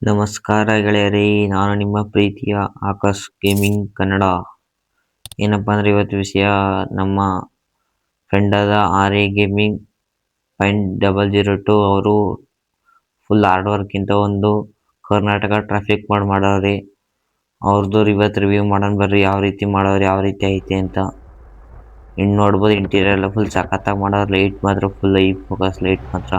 ನಮಸ್ಕಾರ ಗೆಳೆಯರೇ, ನಾನು ನಿಮ್ಮ ಪ್ರೀತಿಯ ಆಕಾಶ್ ಗೇಮಿಂಗ್ ಕನ್ನಡ. ಏನಪ್ಪ ಅಂದರೆ ಇವತ್ತು ವಿಷಯ ನಮ್ಮ ಫ್ರೆಂಡಾದ RA ಗೇಮಿಂಗ್ .002 ಅವರು ಫುಲ್ ಹಾರ್ಡ್ ವರ್ಕಿಂತ ಒಂದು ಕರ್ನಾಟಕ ಟ್ರಾಫಿಕ್ ಮಾಡವ್ರೆ. ಅವ್ರದ್ದು ಇವತ್ತು ರಿವ್ಯೂ ಮಾಡೋಣ ಬರ್ರಿ, ಯಾವ ರೀತಿ ಮಾಡೋರು, ಯಾವ ರೀತಿ ಐತೆ ಅಂತ. ಇನ್ನು ನೋಡ್ಬೋದು ಇಂಟೀರಿಯರ್ ಎಲ್ಲ ಫುಲ್ ಸಖತ್ತಾಗಿ ಮಾಡೋರು. ಲೈಟ್ ಮಾತ್ರ ಫುಲ್ ಐ ಫೋಕಸ್ ಲೈಟ್ ಮಾತ್ರ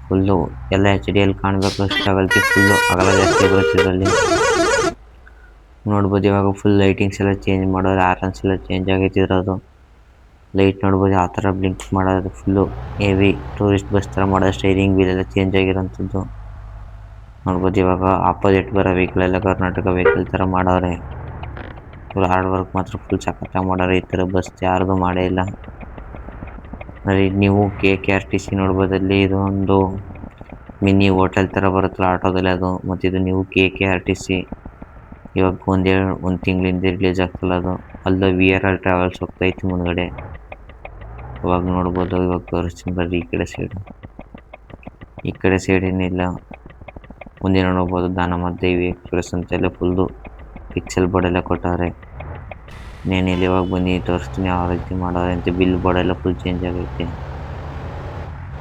ಫುಲ್ಲು ಎಲ್ಲ HD ಅಲ್ಲಿ ಕಾಣಬೇಕು ಅಷ್ಟಾಗಲ್ತಿ. ಫುಲ್ಲು ಅಗಲ ಜಾಸ್ತಿ ಬರುತ್ತೆ ಇದರಲ್ಲಿ. ನೋಡ್ಬೋದು ಇವಾಗ ಫುಲ್ ಲೈಟಿಂಗ್ಸ್ ಎಲ್ಲ ಚೇಂಜ್ ಮಾಡೋದು, ಆರನ್ಸ್ ಎಲ್ಲ ಚೇಂಜ್ ಆಗೈತೆ ಇರೋದು. ಲೈಟ್ ನೋಡ್ಬೋದು ಯಾವ ಥರ ಬ್ಲಿಂಕ್ ಮಾಡೋದು, ಫುಲ್ಲು ಹೆವಿ ಟೂರಿಸ್ಟ್ ಬಸ್ ಥರ ಮಾಡೋದು. ಸ್ಟೈರಿಂಗ್ ವೀಲ್ ಎಲ್ಲ ಚೇಂಜ್ ಆಗಿರೋಂಥದ್ದು ನೋಡ್ಬೋದು. ಇವಾಗ ಆಪೋಸಿಟ್ ಬರೋ ವೆಹಿಕಲ್ ಎಲ್ಲ ಕರ್ನಾಟಕ ವೆಹಿಕಲ್ ಥರ ಮಾಡವ್ರೆ. ಫುಲ್ ಹಾರ್ಡ್ ವರ್ಕ್ ಮಾತ್ರ ಫುಲ್ ಸಖತ್ತಾಗಿ ಮಾಡೋರು. ಈ ಥರ ಬಸ್ ಯಾರ್ದು ಮಾಡೇ ಇಲ್ಲ. ನೀವು KKRTC ನೋಡ್ಬೋದು. ಅಲ್ಲಿ ಇದು ಒಂದು ಮಿನಿ ಹೋಟೆಲ್ ಥರ ಬರುತ್ತಲ್ಲ ಆಟೋದಲ್ಲಿ, ಅದು. ಮತ್ತು ಇದು ನೀವು KKRTC ಇವಾಗ ಒಂದು ತಿಂಗಳಿಂದ ರಿಲೀಸ್ ಆಗ್ತಲ್ಲ ಅದು. ಅಲ್ಲೂ VRR ಟ್ರಾವೆಲ್ಸ್ ಹೋಗ್ತೈತಿ ಮುಂದ್ಗಡೆ. ಇವಾಗ ನೋಡ್ಬೋದು, ಇವಾಗ ತೋರಿಸ್ತೀನಿ ಬರ್ರಿ ಈ ಕಡೆ ಸೈಡ್ ಏನಿಲ್ಲ. ಮುಂದೆ ನೋಡ್ಬೋದು ದಾನಮ್ಮ ದೇವಿ ಎಕ್ಸ್ಪ್ರೆಸ್ ಅಂತೆಲ್ಲ ಫುಲ್ಲು ಪಿಕ್ಸೆಲ್ ಬೋರ್ಡ್ ಎಲ್ಲ ಕೊಟ್ಟವ್ರೆ. ನೇನಿಲ್ಲಿ ಇವಾಗ ಬನ್ನಿ ತೋರಿಸ್ತೀನಿ ಯಾವ ರೀತಿ ಮಾಡೋರೆ ಅಂತ. ಬಿಲ್ ಬೋರ್ಡ್ ಎಲ್ಲ ಫುಲ್ ಚೇಂಜ್ ಆಗೈತೆ.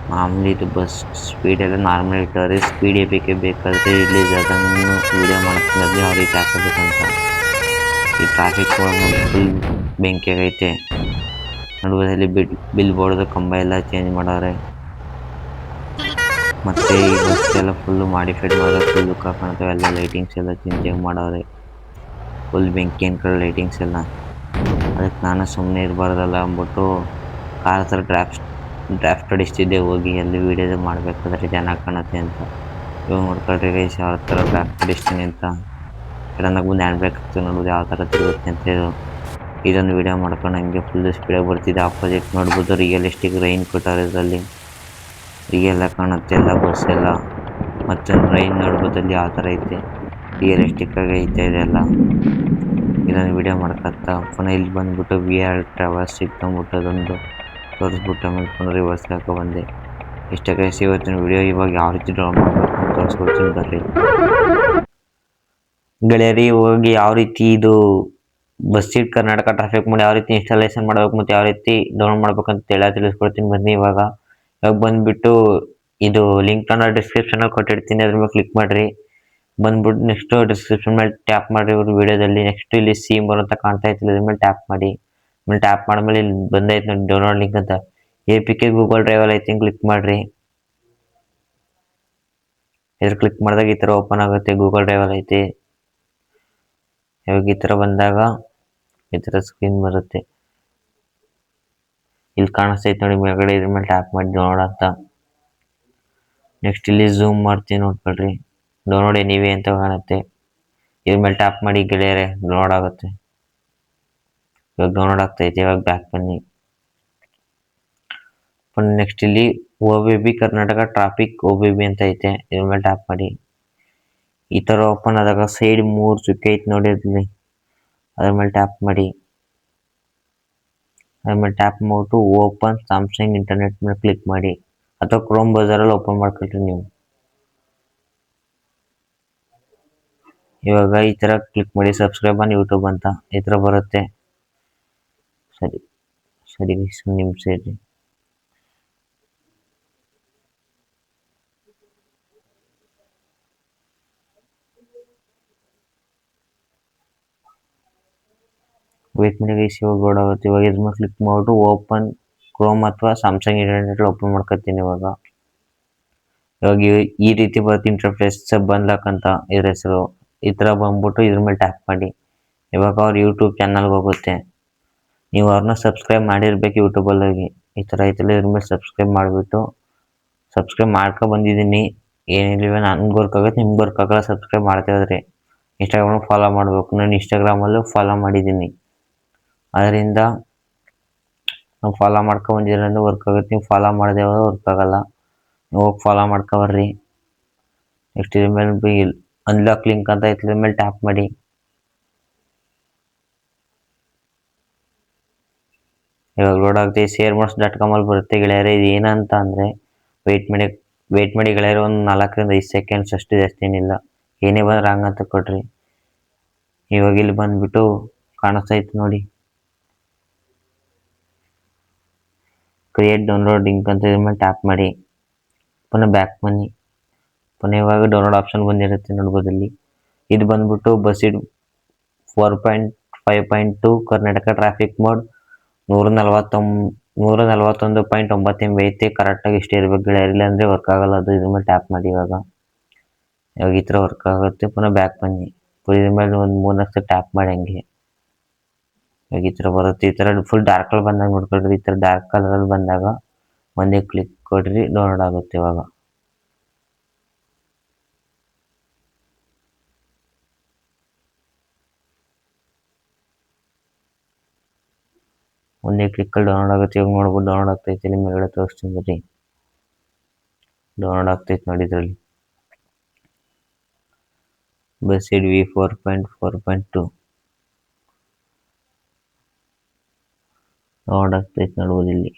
ಮಾಮೂಲಿ ಇದು ಬಸ್ ಸ್ಪೀಡೆಲ್ಲ ನಾರ್ಮಲ್ ಇಟ್ಟವ್ರೆ. ಸ್ಪೀಡ್ ಬೇಕಾದರೆ ರಿಲೀಸ್ ಆದಂಗೆ ವೀಡಿಯೋ ಮಾಡ್ತೀನಿ ಯಾವ ರೀತಿ ಹಾಕಬೇಕಂತ. ಈ ಟ್ರಾಫಿಕ್ ಫುಲ್ ಬೆಂಕಿ ಆಗೈತೆ. ನಡುವಲ್ಲಿ ಬಿಲ್ ಬೋರ್ಡ್ದು ಕಂಬ ಎಲ್ಲ ಚೇಂಜ್ ಮಾಡವ್ರೆ. ಮತ್ತು ಈ ಬಸ್ ಎಲ್ಲ ಫುಲ್ಲು ಮಾಡಿಫೈಡ್ ಮಾಡೋದು, ಫುಲ್ ಲುಕ್ ಕಾಣ್ತವೆ. ಎಲ್ಲ ಲೈಟಿಂಗ್ಸ್ ಎಲ್ಲ ಚೇಂಜ್ ಮಾಡವ್ರೆ. ಫುಲ್ ಬೆಂಕಿ ಅನ್ಕೊಳ್ಳೋ ಲೈಟಿಂಗ್ಸ್ ಎಲ್ಲ. ಅದಕ್ಕೆ ನಾನು ಸುಮ್ಮನೆ ಇರಬಾರ್ದಲ್ಲ ಅಂದ್ಬಿಟ್ಟು ಕಾರ್ ಹತ್ರ ಡ್ರಾಫ್ಟ್ ಹೊಡಿಸ್ತಿದ್ದೆ ಹೋಗಿ. ಅಲ್ಲಿ ವೀಡಿಯೋ ಮಾಡಬೇಕಾದ್ರೆ ಚೆನ್ನಾಗಿ ಕಾಣುತ್ತೆ ಅಂತ. ಇವಾಗ ನೋಡ್ಕೊಳ್ರಿ ಗೈಸ್ ಯಾವ ಥರ ಡ್ರಾಫ್ಟ್ ಹೊಡಿಸ್ತೀನಿ ಅಂತ. ಸಡನ್ನಾಗಿ ಬಂದು ಹ್ಯಾಂಡ್ ಬ್ರೇಕ್ ಆಗ್ತದೆ ನೋಡ್ಬೋದು ಯಾವ ಥರ ತಿರುಗುತ್ತೆ ಅಂತ. ಇದೊಂದು ವೀಡಿಯೋ ಮಾಡ್ಕೊಂಡು ಹಂಗೆ ಫುಲ್ಲು ಸ್ಪೀಡಾಗಿ ಬರ್ತಿದ್ದೆ. ಆಪೋಸಿಟ್ ನೋಡ್ಬೋದು ರಿಯಲಿಸ್ಟಿಕ್ ರೈನ್ ಕೊಟ್ಟಾರೆ ಇದರಲ್ಲಿ. ರಿಯಲ್ ಕಾಣುತ್ತೆ ಎಲ್ಲ ಬಸ್ ಎಲ್ಲ. ಮತ್ತು ರೈನ್ ನೋಡ್ಬೋದು ಅಲ್ಲಿ ಯಾವ ಥರ ಐತೆ, ರಿಯಲಿಸ್ಟಿಕ್ ಆಗಿ ಐತೆ ಇದೆಲ್ಲ. ಇದೊಂದು ವೀಡಿಯೋ ಮಾಡ್ಕೊತಾ ಪುನಃ ಇಲ್ಲಿ ಬಂದುಬಿಟ್ಟು VRR ಟ್ರಾವೆಲ್ಸ್ ಸಿಕ್ತಂದ್ಬಿಟ್ಟು ಅದೊಂದು ತೋರಿಸ್ಬಿಟ್ಟು ಆಮೇಲೆ ರಿವರ್ಸ್ ಬಂದೆ. ಇಷ್ಟ ಕಳಿಸಿ ಇವತ್ತಿನ ವಿಡಿಯೋ. ಇವಾಗ ಯಾವ ರೀತಿ ಡೌನ್ ಮಾಡಬೇಕು ಅಂತ ತೋರಿಸ್ಕೊಡ್ತೀನಿ ಬರ್ರಿ ಗೆಳೆಯರಿ. ಹೋಗಿ ಯಾವ ರೀತಿ ಇದು ಬಸ್ ಸೀಟ್ ಕರ್ನಾಟಕ ಟ್ರಾಫಿಕ್ ಮಾಡಿ ಯಾವ ರೀತಿ ಇನ್ಸ್ಟಾಲೇಷನ್ ಮಾಡಬೇಕು ಮತ್ತು ಯಾವ ರೀತಿ ಡೌನ್ ಮಾಡ್ಬೇಕಂತ ತಿಳಿಸ್ಕೊಡ್ತೀನಿ ಬನ್ನಿ. ಇವಾಗ ಬಂದುಬಿಟ್ಟು ಇದು ಲಿಂಕ್ ನಾನು ಡಿಸ್ಕ್ರಿಪ್ಷನಲ್ಲಿ ಕೊಟ್ಟಿರ್ತೀನಿ, ಅದ್ರ ಮೇಲೆ ಕ್ಲಿಕ್ ಮಾಡಿರಿ. ಬಂದ್ಬಿಟ್ಟು ನೆಕ್ಸ್ಟು ಡಿಸ್ಕ್ರಿಪ್ಷನ್ ಮೇಲೆ ಟ್ಯಾಪ್ ಮಾಡಿರಿ ಇವ್ರ ವೀಡಿಯೋದಲ್ಲಿ. ನೆಕ್ಸ್ಟ್ ಇಲ್ಲಿ ಸಿಂಬಲ್ ಅಂತ ಕಾಣ್ತಾ ಇತ್ತು, ಇದ್ರ ಮೇಲೆ ಟ್ಯಾಪ್ ಮಾಡಿ. ಆಮೇಲೆ ಟ್ಯಾಪ್ ಮಾಡಿದ್ಮೇಲೆ ಇಲ್ಲಿ ಬಂದೈತೆ ನೋಡಿ ಡೌನ್ಲೋಡ್ ಲಿಂಕ್ ಅಂತ. APK ಗೂಗಲ್ ಡ್ರೈವಲ್ಲಿ ಐತಿ, ಕ್ಲಿಕ್ ಮಾಡಿರಿ. ಇದ್ರ ಕ್ಲಿಕ್ ಮಾಡಿದಾಗ ಈ ಥರ ಓಪನ್ ಆಗುತ್ತೆ. ಗೂಗಲ್ ಡ್ರೈವಲ್ಲಿ ಐತಿ. ಇವಾಗ ಈ ಥರ ಬಂದಾಗ ಈ ಥರ ಸ್ಕ್ರೀನ್ ಬರುತ್ತೆ. ಇಲ್ಲಿ ಕಾಣಿಸ್ತೈತೆ ನೋಡಿ ಮೇಲ್ಗಡೆ, ಇದ್ರ ಮೇಲೆ ಟ್ಯಾಪ್ ಮಾಡಿ ಡೌನ್ಲೋಡ್ ಅಂತ. ನೆಕ್ಸ್ಟ್ ಇಲ್ಲಿ ಝೂಮ್ ಮಾಡ್ತೀನಿ ನೋಡ್ಕೊಳ್ರಿ. ಡೌನ್ಲೋಡ್ ಎನಿವೆ ಅಂತ ಕಾಣುತ್ತೆ. ಇದ್ರ ಮೇಲೆ ಟ್ಯಾಪ್ ಮಾಡಿ ಗೆಳೆಯರೆ, ಡೌನ್ಲೋಡ್ ಆಗುತ್ತೆ. ಇವಾಗ ಡೌನ್ಲೋಡ್ ಆಗ್ತೈತೆ. ಇವಾಗ ಬ್ಯಾಕ್ ಬನ್ನಿ. ನೆಕ್ಸ್ಟ್ ಇಲ್ಲಿ OBB ಕರ್ನಾಟಕ ಟ್ರಾಫಿಕ್ OBB ಅಂತ ಐತೆ, ಇದ್ರ ಮೇಲೆ ಟ್ಯಾಪ್ ಮಾಡಿ. ಈ ಥರ ಓಪನ್ ಆದಾಗ ಸೈಡ್ 3 ಚುಕ್ಕೆ ಐತೆ ನೋಡಿ ಅದ್ರಲ್ಲಿ, ಅದ್ರ ಮೇಲೆ ಟ್ಯಾಪ್ ಮಾಡಿ. ಅದ್ರ ಮೇಲೆ ಟ್ಯಾಪ್ ಮಾಡ್ಬಿಟ್ಟು ಓಪನ್ ಸ್ಯಾಮ್ಸಂಗ್ ಇಂಟರ್ನೆಟ್ ಮೇಲೆ ಕ್ಲಿಕ್ ಮಾಡಿ, ಅಥವಾ ಕ್ರೋಮ್ ಬ್ರೌಸರಲ್ಲಿ ಓಪನ್ ಮಾಡ್ಕೊಳ್ರಿ ನೀವು. ಇವಾಗ ಈ ಥರ ಕ್ಲಿಕ್ ಮಾಡಿ ಸಬ್ಸ್ಕ್ರೈಬ್ ಆನ್ ಯೂಟ್ಯೂಬ್ ಅಂತ ಈ ಥರ ಬರುತ್ತೆ. ಸರಿ ನಿಮಿಷ ಇರಿ. ವೇಟ್ ಮಾಡಿ ಗೈಸ್, ಇವಾಗ ಲೋಡ್ ಆಗುತ್ತೆ. ಇವಾಗ ಇದ್ರ ಮೇಲೆ ಕ್ಲಿಕ್ ಮಾಡಿಬಿಟ್ಟು ಓಪನ್ ಕ್ರೋಮ್ ಅಥವಾ ಸ್ಯಾಮ್ಸಂಗ್ ಇಂಟರ್ನೆಟ್ ಓಪನ್ ಮಾಡ್ಕೊತೀನಿ ಇವಾಗ ಈ ರೀತಿ ಬರುತ್ತೆ ಇಂಟರ್ಫೇಸ್. ಬಂದ್ಲಾಕ್ ಅಂತ ಇದ್ರ ಹೆಸರು. ಈ ಥರ ಬಂದ್ಬಿಟ್ಟು ಇದ್ರ ಮೇಲೆ ಟ್ಯಾಪ್ ಮಾಡಿ. ಇವಾಗ ಅವ್ರ ಯೂಟ್ಯೂಬ್ ಚಾನಲ್ಗೆ ಹೋಗುತ್ತೆ. ನೀವು ಅವ್ರನ್ನ ಸಬ್ಸ್ಕ್ರೈಬ್ ಮಾಡಿರ್ಬೇಕು ಯೂಟ್ಯೂಬಲ್ಲಿ ಹೋಗಿ. ಈ ಥರ ಐತಲ್ಲ, ಇದ್ರ ಮೇಲೆ ಸಬ್ಸ್ಕ್ರೈಬ್ ಮಾಡಿಬಿಟ್ಟು ಸಬ್ಸ್ಕ್ರೈಬ್ ಮಾಡ್ಕೊ ಬಂದಿದ್ದೀನಿ. ಏನಿಲ್ಲ ನನಗೆ ವರ್ಕ್ ಆಗುತ್ತೆ, ನಿಮ್ಗೆ ವರ್ಕ್ ಆಗಲ್ಲ. ಸಬ್ಸ್ಕ್ರೈಬ್ ಮಾಡ್ತಾ ಇದ್ರಿ ಇನ್ಸ್ಟಾಗ್ರಾಮ್ ಫಾಲೋ ಮಾಡಬೇಕು. ನಾನು ಇನ್ಸ್ಟಾಗ್ರಾಮಲ್ಲೂ ಫಾಲೋ ಮಾಡಿದ್ದೀನಿ, ಅದರಿಂದ ನಾವು ಫಾಲೋ ಬಂದಿರೋದ್ರಿಂದ ವರ್ಕ್ ಆಗುತ್ತೆ. ನೀವು ಫಾಲೋ ಮಾಡದೆ ಹೋದ್ರೆ ವರ್ಕ್ ಆಗಲ್ಲ. ನೀವು ಹೋಗಿ ಫಾಲೋ ಮಾಡ್ಕೊಬರ್ರಿ. ನೆಕ್ಸ್ಟ್ ಇದ್ರ ಮೇಲೆ ಅನ್ಲಾಕ್ ಲಿಂಕ್ ಅಂತ ಇದ್ರ ಮೇಲೆ ಟ್ಯಾಪ್ ಮಾಡಿ. ಇವಾಗ ಲೋಡ್ ಆಗುತ್ತೆ. sharemarks.com ಅಲ್ಲಿ ಬರುತ್ತೆ ಗೆಳೆಯರೆ. ಇದು ಏನಂತ ಅಂದರೆ ವೆಯ್ಟ್ ಮಾಡಿ ವೆಯ್ಟ್ ಮಾಡಿ ಗೆಳೆಯರೆ, ಒಂದು 4 ರಿಂದ 5 ಸೆಕೆಂಡ್ಸ್ ಅಷ್ಟು, ಜಾಸ್ತಿ ಏನಿಲ್ಲ. ಏನೇ ಬಂದ್ರೆ ರಾಂಗ್ ಅಂತ ಕೊಡ್ರಿ. ಇವಾಗ ಇಲ್ಲಿ ಬಂದ್ಬಿಟ್ಟು ಕಾಣಿಸ್ತೈತೆ ನೋಡಿ, ಕ್ರಿಯೇಟ್ ಡೌನ್ಲೋಡ್ ಲಿಂಕ್ ಅಂತ ಇದ್ರ ಮೇಲೆ ಟ್ಯಾಪ್ ಮಾಡಿ. ಪುನಃ ಬ್ಯಾಕ್ ಬನ್ನಿ. ಪುನಃ ಇವಾಗ ಡೌನ್ಲೋಡ್ ಆಪ್ಷನ್ ಬಂದಿರುತ್ತೆ ನೋಡ್ಬೋದು ಇಲ್ಲಿ. ಇದು ಬಂದ್ಬಿಟ್ಟು ಬಸ್ಸಿಡ್ 4.5.2 ಕರ್ನಾಟಕ ಟ್ರಾಫಿಕ್ ಮೋಡ್ 141.9 MB ಐತೆ. ಕರೆಕ್ಟಾಗಿ ಇಷ್ಟೇ ಇರ್ಬೇಕು ಗೆಳೆಯರೆ, ಇಲ್ಲ ಅಂದರೆ ವರ್ಕ್ ಆಗಲ್ಲ ಅದು. ಇದ್ರ ಮೇಲೆ ಟ್ಯಾಪ್ ಮಾಡಿ. ಇವಾಗ ಈ ಥರ ವರ್ಕ್ ಆಗುತ್ತೆ. ಪುನಃ ಬ್ಯಾಕ್ ಬನ್ನಿ. ಇದ್ರ ಮೇಲೆ ಒಂದು 3 ಟ್ಯಾಪ್ ಮಾಡಿ ಹಂಗೆ. ಇವಾಗ ಈ ಥರ ಬರುತ್ತೆ. ಈ ಥರ ಫುಲ್ ಡಾರ್ಕ್ ಕಲರ್ ಬಂದಾಗ ನೋಡ್ಕೊಳ್ರಿ. ಈ ಥರ ಡಾರ್ಕ್ ಕಲರಲ್ಲಿ ಬಂದಾಗ ಒಂದೇ ಕ್ಲಿಕ್ ಕೊಡ್ರಿ, ಡೌನ್ಲೋಡ್ ಆಗುತ್ತೆ. ಇವಾಗ ಒಂದೇ ಕ್ಲಿಕ್ಕಲ್ಲಿ ಡೌನ್ಲೋಡ್ ಆಗುತ್ತೆ. ಇವಾಗ ನೋಡ್ಬೋದು ಡೌನ್ಲೋಡ್ ಆಗ್ತೈತೆ. ಇಲ್ಲಿ ಮೇಲ್ಗಡೆ ತೋರಿಸ್ತೀನಿ ಬರ್ರಿ, ಡೌನ್ಲೋಡ್ ಆಗ್ತೈತೆ ನೋಡಿ. ಇದರಲ್ಲಿ ಬಸ್ಸಿಡ್ V4.4.2 ಡೌನ್ಲೋಡ್ ಆಗ್ತೈತೆ ನೋಡ್ಬೋದು ಇಲ್ಲಿ.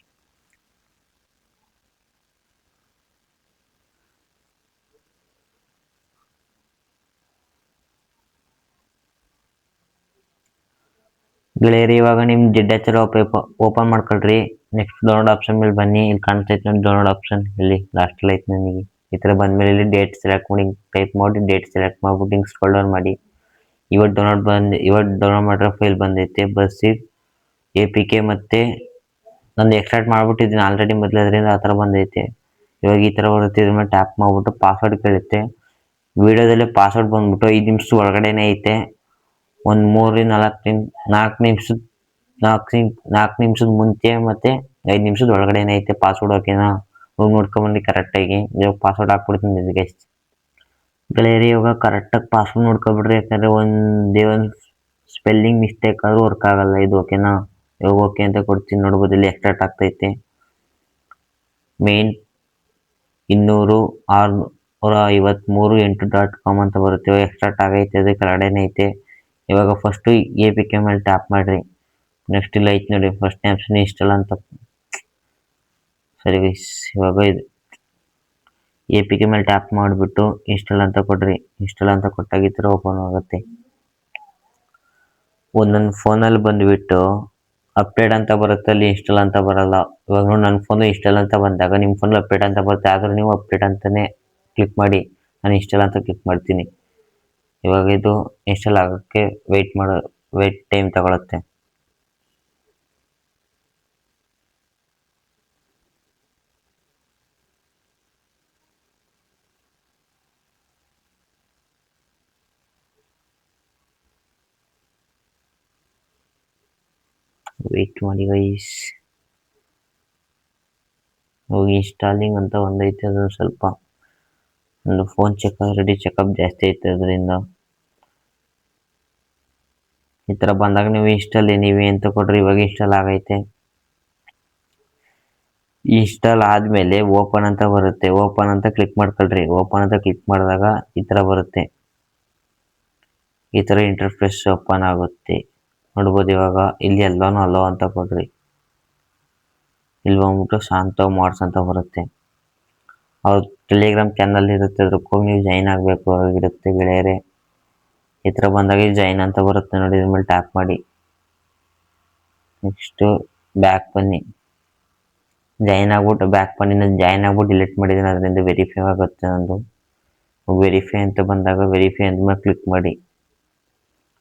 ಗೆಳೆಯರಿ, ಇವಾಗ ನಿಮ್ಮ ಜಿಡ್ಡಾಚರ ಓಪನ್ ಮಾಡ್ಕೊಳ್ರಿ. ನೆಕ್ಸ್ಟ್ ಡೌನ್ಲೋಡ್ ಆಪ್ಷನ್ ಮೇಲೆ ಬನ್ನಿ. ಇಲ್ಲಿ ಕಾಣ್ತೈತೆ ನೋಡಿ ಡೌನ್ಲೋಡ್ ಆಪ್ಷನ್, ಇಲ್ಲಿ ಲಾಸ್ಟಲ್ಲಿ ಐತೆ ನನಗೆ. ಈ ಥರ ಬಂದಮೇಲೆ ಇಲ್ಲಿ ಡೇಟ್ ಸೆಲೆಕ್ಟ್ ಮಾಡಿ, ಟೈಪ್ ಮಾಡಿ ಡೇಟ್ ಸೆಲೆಕ್ಟ್ ಮಾಡ್ಬಿಟ್ಟು ಹಿಂಗೆ ಸ್ಕ್ರೋಲ್ ಡೌನ್ ಮಾಡಿ. ಇವತ್ತು ಡೌನ್ಲೋಡ್ ಮಾಡಿರೋ ಫೈಲ್ ಬಂದೈತೆ, ಬಸ್ಸಿಡ್ APK. ಮತ್ತು ನಂದು ಎಕ್ಸ್ಟ್ರಾಕ್ಟ್ ಮಾಡ್ಬಿಟ್ಟಿದ್ದೀನಿ ಆಲ್ರೆಡಿ ಮೊದಲದ್ರಿಂದ, ಆ ಥರ ಬಂದೈತೆ. ಇವಾಗ ಈ ಥರ ಬರುತ್ತೆ. ಇದ್ರ ಮೇಲೆ ಟ್ಯಾಪ್ ಮಾಡಿಬಿಟ್ಟು ಪಾಸ್ವರ್ಡ್ ಕೇಳುತ್ತೆ. ವಿಡಿಯೋದಲ್ಲೇ ಪಾಸ್ವರ್ಡ್ ಬಂದ್ಬಿಟ್ಟು 5 ನಿಮಿಷದ ಒಳಗಡೆನೇ ಐತೆ. ಒಂದು 4 ನಿಮಿಷದ ಮುಂಚೆ ಮತ್ತು 5 ನಿಮಿಷದ ಒಳಗಡೆನೇ ಐತೆ ಪಾಸ್ವರ್ಡ್. ಓಕೆನಾ? ಹೋಗಿ ನೋಡ್ಕೊಂಬನ್ನಿ ಕರೆಕ್ಟಾಗಿ. ಇವಾಗ ಪಾಸ್ವರ್ಡ್ ಹಾಕ್ಬಿಡ್ತೀನಿ ಇದಕ್ಕೆ. ಗೆಳೆಯರಿ, ಇವಾಗ ಕರೆಕ್ಟಾಗಿ ಪಾಸ್ವರ್ಡ್ ನೋಡ್ಕೊಬಿಡ್ರಿ, ಯಾಕಂದರೆ ಒಂದೇ ಒಂದು ಸ್ಪೆಲ್ಲಿಂಗ್ ಮಿಸ್ಟೇಕ್ ಆದರೂ ವರ್ಕ್ ಆಗಲ್ಲ ಇದು. ಓಕೆನಾ? ಇವಾಗ ಓಕೆ ಅಂತ ಕೊಡ್ತೀನಿ. ನೋಡ್ಬೋದು ಇಲ್ಲಿ ಎಕ್ಸ್ಟ್ರಾಕ್ಟ್ ಆಗ್ತೈತೆ. ಮೇನ್ 200,653.8.com ಅಂತ ಬರುತ್ತೆ. ಇವಾಗ ಎಕ್ಸ್ಟ್ರಾಕ್ಟ್ ಆಗೈತೆ, ಅದು ಕೆಳಗಡೆನೇ ಐತೆ. ಇವಾಗ ಫಸ್ಟು APK ಮೇಲೆ ಟ್ಯಾಪ್ ಮಾಡಿರಿ. ನೆಕ್ಸ್ಟ್ ಇಲ್ಲ ಐತೆ ನೋಡಿ ಫಸ್ಟ್ನೇ ಆಪ್ಷನ್ ಇನ್ಸ್ಟಾಲ್ ಅಂತ. ಸರಿ ಗೈಸ್, ಇವಾಗ ಇದು APK ಮೇಲೆ ಟ್ಯಾಪ್ ಮಾಡಿಬಿಟ್ಟು ಇನ್ಸ್ಟಾಲ್ ಅಂತ ಕೊಡ್ರಿ. ಇನ್ಸ್ಟಾಲ್ ಅಂತ ಕೊಟ್ಟಾಗ ಈ ಥರ ಓಪನ್ ಆಗುತ್ತೆ. ಒಂದೊಂದು ಫೋನಲ್ಲಿ ಬಂದುಬಿಟ್ಟು ಅಪ್ಡೇಟ್ ಅಂತ ಬರುತ್ತೆ, ಅಲ್ಲಿ ಇನ್ಸ್ಟಾಲ್ ಅಂತ ಬರಲ್ಲ. ಇವಾಗ ನೋಡಿ ನನ್ನ ಫೋನು ಇನ್ಸ್ಟಾಲ್ ಅಂತ ಬಂದಾಗ ನಿಮ್ಮ ಫೋನಲ್ಲಿ ಅಪ್ಡೇಟ್ ಅಂತ ಬರುತ್ತೆ. ಆದರೂ ನೀವು ಅಪ್ಡೇಟ್ ಅಂತಲೇ ಕ್ಲಿಕ್ ಮಾಡಿ. ನಾನು ಇನ್ಸ್ಟಾಲ್ ಅಂತ ಕ್ಲಿಕ್ ಮಾಡ್ತೀನಿ. ಇವಾಗ ಇದು ಇನ್ಸ್ಟಾಲ್ ಆಗೋಕ್ಕೆ ವೆಯ್ಟ್ ಟೈಮ್ ತಗೊಳುತ್ತೆ. ವೆಯ್ಟ್ ಮಾಡಿ ಗೈಸ್. ಹೋಗಿ ಇನ್ಸ್ಟಾಲಿಂಗ್ ಅಂತ ಒಂದೈತೆ, ಅದು ಸ್ವಲ್ಪ ಒಂದು ಫೋನ್ ಚೆಕಪ್ ಜಾಸ್ತಿ ಐತೆ ಅದರಿಂದ. ಈ ಥರ ಬಂದಾಗ ನೀವು ಇನ್ಸ್ಟಾಲ್ ನೀವೇ ಅಂತ ಕೊಡ್ರಿ. ಇವಾಗ ಇನ್ಸ್ಟಾಲ್ ಆಗೈತೆ. ಇನ್ಸ್ಟಾಲ್ ಆದಮೇಲೆ ಓಪನ್ ಅಂತ ಬರುತ್ತೆ. ಓಪನ್ ಅಂತ ಕ್ಲಿಕ್ ಮಾಡ್ಕೊಳ್ರಿ. ಓಪನ್ ಅಂತ ಕ್ಲಿಕ್ ಮಾಡಿದಾಗ ಈ ಥರ ಬರುತ್ತೆ. ಈ ಥರ ಇಂಟರ್ಫೇಸ್ ಓಪನ್ ಆಗುತ್ತೆ ನೋಡ್ಬೋದು. ಇವಾಗ ಇಲ್ಲಿ ಎಲ್ಲನೂ ಅಲೋ ಅಂತ ಕೊಡ್ರಿ. ಇಲ್ಲಿ ಬಂದ್ಬಿಟ್ಟು ಶಾಂತ ಮಾಡ್ಸ್ ಅಂತ ಬರುತ್ತೆ. ಅವ್ರ ಟೆಲಿಗ್ರಾಮ್ ಚಾನಲ್ ಇರುತ್ತೆ, ಅದಕ್ಕೆ ಹೋಗಿ ನೀವು ಜಾಯ್ನ್ ಆಗಬೇಕು ಆಗಿರುತ್ತೆ ಗೆಳೆಯರೆ. ಈ ಥರ ಬಂದಾಗ ಜಾಯ್ನ್ ಅಂತ ಬರುತ್ತೆ ನೋಡಿ. ಇದ್ರ ಮೇಲೆ ಟ್ಯಾಪ್ ಮಾಡಿ. ನೆಕ್ಸ್ಟು ಬ್ಯಾಕ್ ಬನ್ನಿ. ಜಾಯ್ನ್ ಆಗ್ಬಿಟ್ಟು ಬ್ಯಾಕ್ ಬನ್ನಿ. ನಾನು ಜಾಯ್ನ್ ಆಗ್ಬಿಟ್ಟು ಡಿಲೀಟ್ ಮಾಡಿದ್ದೀನಿ, ಅದರಿಂದ ವೆರಿಫೈ ಆಗುತ್ತೆ ನಂದು. ವೆರಿಫೈ ಅಂತ ಬಂದಾಗ ವೆರಿಫೈ ಅಂದ್ಮೇಲೆ ಕ್ಲಿಕ್ ಮಾಡಿ.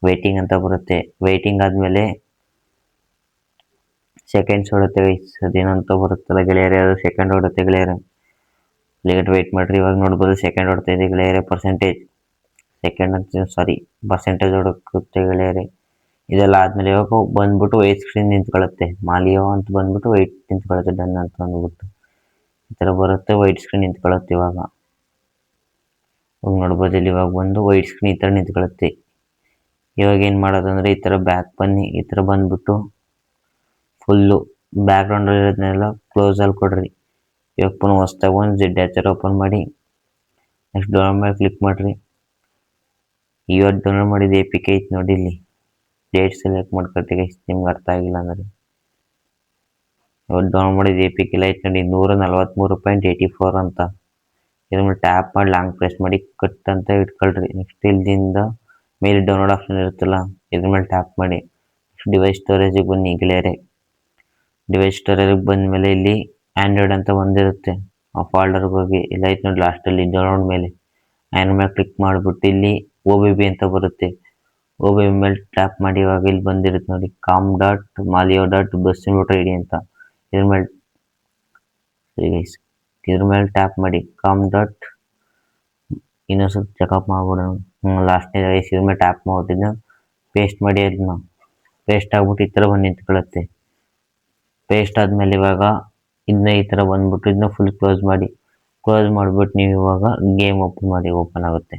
ವೆಯ್ಟಿಂಗ್ ಅಂತ ಬರುತ್ತೆ. ವೆಯ್ಟಿಂಗ್ ಆದಮೇಲೆ ಸೆಕೆಂಡ್ಸ್ ಹೊಡುತ್ತೆ ಗೈಸ್. ಅದೇನಂತ ಬರುತ್ತಲ್ಲ ಗೆಳೆಯರೆ, ಅದು ಸೆಕೆಂಡ್ ಹೊಡುತ್ತೆ ಗೆಳೆಯರೆ. ಲೇಟ್ ವೆಯ್ಟ್ ಮಾಡಿರಿ. ಇವಾಗ ನೋಡ್ಬೋದು ಸೆಕೆಂಡ್ ಹೊಡ್ತಾ ಇದೆ ಗೆಳೆಯರೆ. ಪರ್ಸೆಂಟೇಜ್ ಹೊಡುತ್ತೆ ಗೆಳೆಯರೆ. ಇದೆಲ್ಲ ಆದಮೇಲೆ ಇವಾಗ ಬಂದ್ಬಿಟ್ಟು ವೈಟ್ ಸ್ಕ್ರೀನ್ ನಿಂತ್ಕೊಳ್ಳುತ್ತೆ. ಮಾಲಿಯೋ ಅಂತ ಬಂದ್ಬಿಟ್ಟು ವೈಟ್ ನಿಂತ್ಕೊಳ್ಳುತ್ತೆ. ಡನ್ ಅಂತ ಅಂದ್ಬಿಟ್ಟು ಈ ಥರ ಬರುತ್ತೆ. ವೈಟ್ ಸ್ಕ್ರೀನ್ ನಿಂತ್ಕೊಳ್ಳುತ್ತೆ. ಇವಾಗ ನೋಡ್ಬೋದು ಇಲ್ಲಿ ಇವಾಗ ಬಂದು ವೈಟ್ ಸ್ಕ್ರೀನ್ ಈ ಥರ ನಿಂತ್ಕೊಳ್ಳುತ್ತೆ. ಇವಾಗ ಏನು ಮಾಡೋದಂದರೆ ಈ ಥರ ಬ್ಯಾಕ್ ಬನ್ನಿ. ಈ ಥರ ಬಂದ್ಬಿಟ್ಟು ಫುಲ್ಲು ಬ್ಯಾಕ್ಗ್ರೌಂಡಲ್ಲಿ ಇರೋದನ್ನೆಲ್ಲ ಕ್ಲೋಸಲ್ಲಿ ಕೊಡ್ರಿ. ಇವಾಗ ಪುನಃ ಹೊಸ್ದಾಗಿ ಒಂದು ಜಿಡ್ಡಾಚರ್ ಓಪನ್ ಮಾಡಿ. ನೆಕ್ಸ್ಟ್ ಡೌನ್ಲೋಡ್ ಮಾಡಿ ಕ್ಲಿಕ್ ಮಾಡಿರಿ. ಇವತ್ತು ಡೌನ್ಲೋಡ್ ಮಾಡಿದ APK ಐತೆ ನೋಡಿ, ಇಲ್ಲಿ ಡೇಟ್ ಸೆಲೆಕ್ಟ್ ಮಾಡ್ಕೊಳ್ತೀವಿ. ನಿಮ್ಗೆ ಅರ್ಥ ಆಗಿಲ್ಲ ಅಂದರೆ ಇವತ್ತು ಡೌನ್ಲೋಡ್ ಮಾಡಿದ APK ಎಲ್ಲ ಐತೆ ನೋಡಿ, 143.84 ಅಂತ. ಇದ್ರ ಮೇಲೆ ಟ್ಯಾಪ್ ಮಾಡಿ ಲಾಂಗ್ ಪ್ರೆಸ್ ಮಾಡಿ ಕಟ್ ಅಂತ ಇಟ್ಕೊಳ್ರಿ. ನೆಕ್ಸ್ಟ್ ಇಲ್ಲಿಂದ ಮೇಲೆ ಡೌನ್ಲೋಡ್ ಆಪ್ಷನ್ ಇರುತ್ತಲ್ಲ, ಇದ್ರ ಮೇಲೆ ಟ್ಯಾಪ್ ಮಾಡಿ ಡಿವೈಸ್ ಸ್ಟೋರೇಜಿಗೆ ಬನ್ನಿ ಗೆಳೆಯರೆ. ಡಿವೈಸ್ ಸ್ಟೋರೇಜಿಗೆ ಬಂದಮೇಲೆ ಇಲ್ಲಿ ಆ್ಯಂಡ್ರಾಯ್ಡ್ ಅಂತ ಬಂದಿರುತ್ತೆ, ಆ ಫೋಲ್ಡರ್ಗೆ ಹೋಗಿ ಇಲ್ಲ ಐತೆ ನೋಡಿ ಲಾಸ್ಟಲ್ಲಿ ಡೌನ್ಲೋಡ್ ಮೇಲೆ ಆ್ಯಂಡ್ ಮೇಲೆ ಕ್ಲಿಕ್ ಮಾಡಿಬಿಟ್ಟು ಇಲ್ಲಿ OBB ಅಂತ ಬರುತ್ತೆ. OBB ಮೇಲೆ ಟ್ಯಾಪ್ ಮಾಡಿ ಇವಾಗ ಇಲ್ಲಿ ಬಂದಿರುತ್ತೆ ನೋಡಿ com.malio.bus.id ಅಂತ. ಇದ್ರ ಮೇಲೆ ಟ್ಯಾಪ್ ಮಾಡಿ ಇನ್ನೊಂದು ಸ್ವಲ್ಪ ಚೆಕಪ್ ಮಾಡ್ಬಿಡೋಣ. ಲಾಸ್ಟ್ನೇ ಇದ್ರ ಮೇಲೆ ಟ್ಯಾಪ್ ಮಾಡ್ಬಿಟ್ಟಿದ್ನ ಪೇಸ್ಟ್ ಮಾಡಿ ಅದನ್ನ ಪೇಸ್ಟ್ ಆಗ್ಬಿಟ್ಟು ಈ ಥರ ಬಂದು ನಿಂತ್ಕೊಳ್ಳುತ್ತೆ. ಪೇಸ್ಟ್ ಆದಮೇಲೆ ಇವಾಗ ಇದನ್ನ ಈ ಥರ ಬಂದ್ಬಿಟ್ಟು ಇದನ್ನ ಫುಲ್ ಕ್ಲೋಸ್ ಮಾಡಿಬಿಟ್ಟು ನೀವು ಇವಾಗ ಗೇಮ್ ಓಪನ್ ಆಗುತ್ತೆ.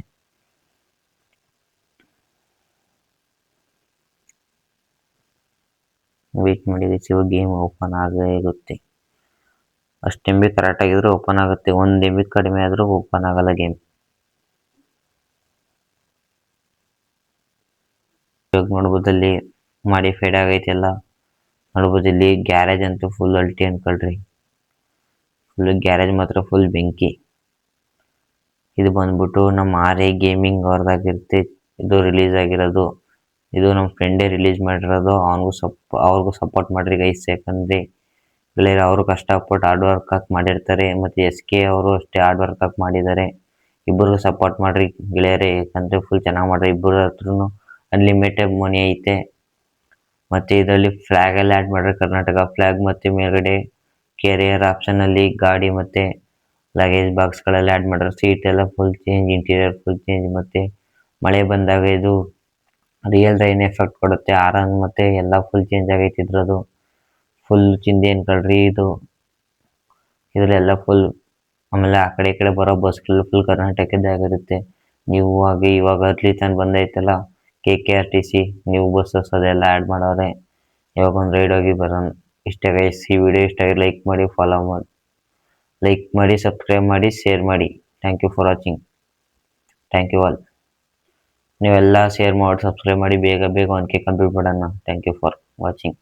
ವೇಟ್ ಮಾಡಿ ಇವಾಗ ಗೇಮ್ ಓಪನ್ ಆಗೇ ಇರುತ್ತೆ. ಅಷ್ಟು MB ಕರೆಕ್ಟ್ ಆಗಿದ್ರೆ ಓಪನ್ ಆಗುತ್ತೆ, 1 MB ಕಡಿಮೆ ಆದರೂ ಓಪನ್ ಆಗಲ್ಲ ಗೇಮ್. ಇವಾಗ ನೋಡ್ಬೋದು ಅಲ್ಲಿ ಮಾಡಿಫೈಡ್ ಆಗೈತೆ ಎಲ್ಲ ನೋಡ್ಬೋದು. ಇಲ್ಲಿ ಗ್ಯಾರೇಜ್ ಅಂತೂ ಫುಲ್ ಅಲ್ಟಿ ಅನ್ಕೊಳ್ರಿ, ಫುಲ್ ಗ್ಯಾರೇಜ್ ಮಾತ್ರ ಫುಲ್ ಬೆಂಕಿ. ಇದು ಬಂದ್ಬಿಟ್ಟು ನಮ್ಮ RA ಗೇಮಿಂಗ್ ಅವ್ರದ್ದಾಗಿರುತ್ತೆ, ಇದು ರಿಲೀಸ್ ಆಗಿರೋದು. ಇದು ನಮ್ಮ ಫ್ರೆಂಡೇ ರಿಲೀಸ್ ಮಾಡಿರೋದು, ಅವ್ರಿಗೂ ಸಪೋರ್ಟ್ ಮಾಡ್ರಿ ಗೈಸ್. ಯಾಕಂದರೆ ಗೆಳೆಯರು ಅವರು ಕಷ್ಟಪಟ್ಟು ಹಾರ್ಡ್ ವರ್ಕ್ ಹಾಕಿ ಮಾಡಿರ್ತಾರೆ, ಮತ್ತು SK ಅವರು ಅಷ್ಟೇ ಹಾರ್ಡ್ ವರ್ಕ್ ಹಾಕಿ ಮಾಡಿದ್ದಾರೆ. ಇಬ್ಬರಿಗೂ ಸಪೋರ್ಟ್ ಮಾಡ್ರಿ ಗೆಳೆಯರೇ, ಯಾಕಂದರೆ ಫುಲ್ ಚೆನ್ನಾಗಿ ಮಾಡ್ರಿ. ಇಬ್ಬರ ಹತ್ರನೂ ಅನ್ಲಿಮಿಟೆಡ್ ಮನಿ ಐತೆ. ಮತ್ತು ಇದರಲ್ಲಿ ಫ್ಲ್ಯಾಗ್ ಎಲ್ಲ ಆ್ಯಡ್ ಮಾಡ್ರಿ, ಕರ್ನಾಟಕ ಫ್ಲ್ಯಾಗ್. ಮತ್ತು ಮೇಲ್ಗಡೆ ಕೆರಿಯರ್ ಆಪ್ಷನಲ್ಲಿ ಗಾಡಿ ಮತ್ತು ಲಗೇಜ್ ಬಾಕ್ಸ್ಗಳೆಲ್ಲ ಆ್ಯಡ್ ಮಾಡ್ರಿ. ಸೀಟ್ ಎಲ್ಲ full change, interior full change. ಮತ್ತು ಮಳೆ ಬಂದಾಗ ಇದು ರಿಯಲ್ ರೈನ್ ಎಫೆಕ್ಟ್ ಕೊಡುತ್ತೆ, ಆರನ್ ಮತ್ತು ಎಲ್ಲ ಫುಲ್ ಚೇಂಜ್ ಆಗೈತೆ ಇದ್ರದ್ದು. ಫುಲ್ ಚಿಂದಿ ಅನ್ಕೊಳ್ರಿ ಇದರಲ್ಲೆಲ್ಲ ಫುಲ್. ಆಮೇಲೆ ಆ ಕಡೆ ಈ ಕಡೆ ಬರೋ ಬಸ್ಗಳೆಲ್ಲ ಫುಲ್ ಕರ್ನಾಟಕದಾಗಿರುತ್ತೆ. ನೀವು ಹಾಗೆ ಇವಾಗ ಅರ್ಲಿ ಬಂದೈತಲ್ಲ KKRTC ನೀವು ಬಸ್ಸಸ್ ಅದೆಲ್ಲ ಆ್ಯಡ್ ಮಾಡವ್ರೆ. ಇವಾಗ ಒಂದು ರೈಡ್ ಹೋಗಿ ಬರೋಣ. ಇಷ್ಟೇ ಗೈಸ್, ಈ ವಿಡಿಯೋ ಇಷ್ಟ ಆಗಿ ಲೈಕ್ ಮಾಡಿ, ಫಾಲೋ ಮಾಡಿ, ಲೈಕ್ ಮಾಡಿ, ಸಬ್ಸ್ಕ್ರೈಬ್ ಮಾಡಿ, ಶೇರ್ ಮಾಡಿ. Thank you for watching. Thank you all. ನೀವೆಲ್ಲ ಶೇರ್ ಮಾಡಿ, ಸಬ್ಸ್ಕ್ರೈಬ್ ಮಾಡಿ, ಬೇಗ 1K ಕಂಪ್ಲೀಟ್ ಮಾಡೋಣ. Thank you for watching.